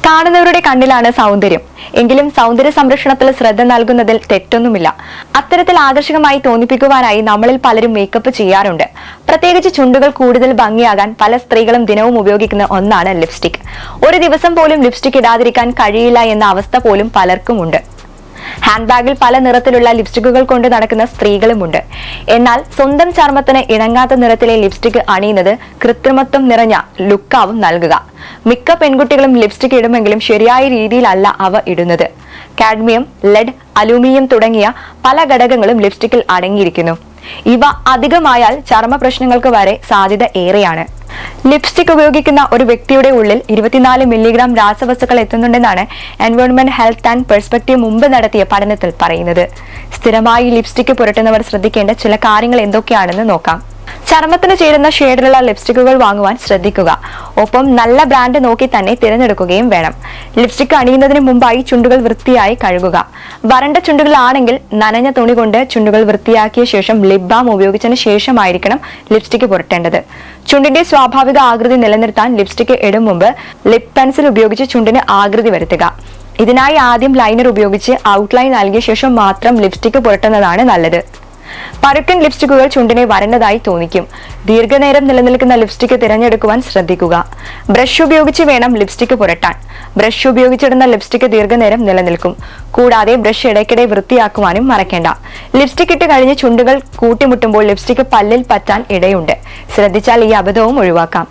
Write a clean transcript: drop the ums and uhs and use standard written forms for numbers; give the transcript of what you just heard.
കാണുന്നവരുടെ കണ്ണിലാണ് സൗന്ദര്യം. എങ്കിലും സൗന്ദര്യ സംരക്ഷണത്തിൽ ശ്രദ്ധ നൽകുന്നതിൽ തെറ്റൊന്നുമില്ല. അത്തരത്തിൽ ആകർഷകമായി തോന്നിപ്പിക്കുവാനായി നമ്മളിൽ പലരും മേക്കപ്പ് ചെയ്യാറുണ്ട്. പ്രത്യേകിച്ച് ചുണ്ടുകൾ കൂടുതൽ ഭംഗിയാകാൻ പല സ്ത്രീകളും ദിനവും ഉപയോഗിക്കുന്ന ഒന്നാണ് ലിപ്സ്റ്റിക്. ഒരു ദിവസം പോലും ലിപ്സ്റ്റിക് ഇടാതിരിക്കാൻ കഴിയില്ല എന്ന അവസ്ഥ പോലും പലർക്കുമുണ്ട്. ഹാൻഡ് ബാഗിൽ പല നിറത്തിലുള്ള ലിപ്സ്റ്റിക്കുകൾ കൊണ്ട് നടക്കുന്ന സ്ത്രീകളുമുണ്ട്. എന്നാൽ സ്വന്തം ചർമ്മത്തിന് ഇണങ്ങാത്ത നിറത്തിലെ ലിപ്സ്റ്റിക് അണിയുന്നത് കൃത്രിമത്വം നിറഞ്ഞ ലുക്കാവും നൽകുക. മിക്ക പെൺകുട്ടികളും ലിപ്സ്റ്റിക് ഇടുമെങ്കിലും ശരിയായ രീതിയിലല്ല അവ ഇടുന്നത്. കാഡ്മിയം, ലെഡ്, അലൂമിനിയം തുടങ്ങിയ പല ഘടകങ്ങളും ലിപ്സ്റ്റിക്കിൽ അടങ്ങിയിരിക്കുന്നു. ഇവ അധികമായാൽ ചർമ്മ പ്രശ്നങ്ങൾക്ക് വരെ സാധ്യത ഏറെയാണ്. ലിപ്സ്റ്റിക് ഉപയോഗിക്കുന്ന ഒരു വ്യക്തിയുടെ ഉള്ളിൽ 24 മില്ലിഗ്രാം രാസവസ്തുക്കൾ എത്തുന്നുണ്ടെന്നാണ് എൻവയോൺമെന്റ് ഹെൽത്ത് ആൻഡ് പെർസ്പെക്റ്റീവ് മുമ്പ് നടത്തിയ പഠനത്തിൽ പറയുന്നത്. സ്ഥിരമായി ലിപ്സ്റ്റിക് പുരട്ടുന്നവർ ശ്രദ്ധിക്കേണ്ട ചില കാര്യങ്ങൾ എന്തൊക്കെയാണെന്ന് നോക്കാം. ചർമ്മത്തിന് ചേരുന്ന ഷെയ്ഡിലുള്ള ലിപ്സ്റ്റിക്കുകൾ വാങ്ങുവാൻ ശ്രദ്ധിക്കുക. ഒപ്പം നല്ല ബ്രാൻഡ് നോക്കി തന്നെ തിരഞ്ഞെടുക്കുകയും വേണം. ലിപ്സ്റ്റിക് അണിയുന്നതിന് മുമ്പായി ചുണ്ടുകൾ വൃത്തിയായി കഴുകുക. വരണ്ട ചുണ്ടുകളാണെങ്കിൽ നനഞ്ഞ തുണി കൊണ്ട് ചുണ്ടുകൾ വൃത്തിയാക്കിയ ശേഷം ലിപ് ബാം ഉപയോഗിച്ചതിന് ശേഷമായിരിക്കണം ലിപ്സ്റ്റിക് പുരട്ടേണ്ടത്. ചുണ്ടിന്റെ സ്വാഭാവിക ആകൃതി നിലനിർത്താൻ ലിപ്സ്റ്റിക് ഇടും മുമ്പ് ലിപ് പെൻസിൽ ഉപയോഗിച്ച് ചുണ്ടിന് ആകൃതി വരുത്തുക. ഇതിനായി ആദ്യം ലൈനർ ഉപയോഗിച്ച് ഔട്ട്ലൈൻ നൽകിയ ശേഷം മാത്രം ലിപ്സ്റ്റിക് പുരട്ടുന്നതാണ് നല്ലത്. പരുക്കൻ ലിപ്സ്റ്റിക്കുകൾ ചുണ്ടിനെ വരണ്ടതായി തോന്നിക്കും. ദീർഘനേരം നിലനിൽക്കുന്ന ലിപ്സ്റ്റിക് തിരഞ്ഞെടുക്കുവാൻ ശ്രദ്ധിക്കുക. ബ്രഷ് ഉപയോഗിച്ച് വേണം ലിപ്സ്റ്റിക് പുരട്ടാൻ. ബ്രഷ് ഉപയോഗിച്ചിടുന്ന ലിപ്സ്റ്റിക് ദീർഘനേരം നിലനിൽക്കും. കൂടാതെ ബ്രഷ് ഇടയ്ക്കിടെ വൃത്തിയാക്കുവാനും മറക്കേണ്ട. ലിപ്സ്റ്റിക് ഇട്ട് കഴിഞ്ഞ് ചുണ്ടുകൾ കൂട്ടിമുട്ടുമ്പോൾ ലിപ്സ്റ്റിക് പല്ലിൽ പറ്റാൻ ഇടയുണ്ട്. ശ്രദ്ധിച്ചാൽ ഈ അബദ്ധവും ഒഴിവാക്കാം.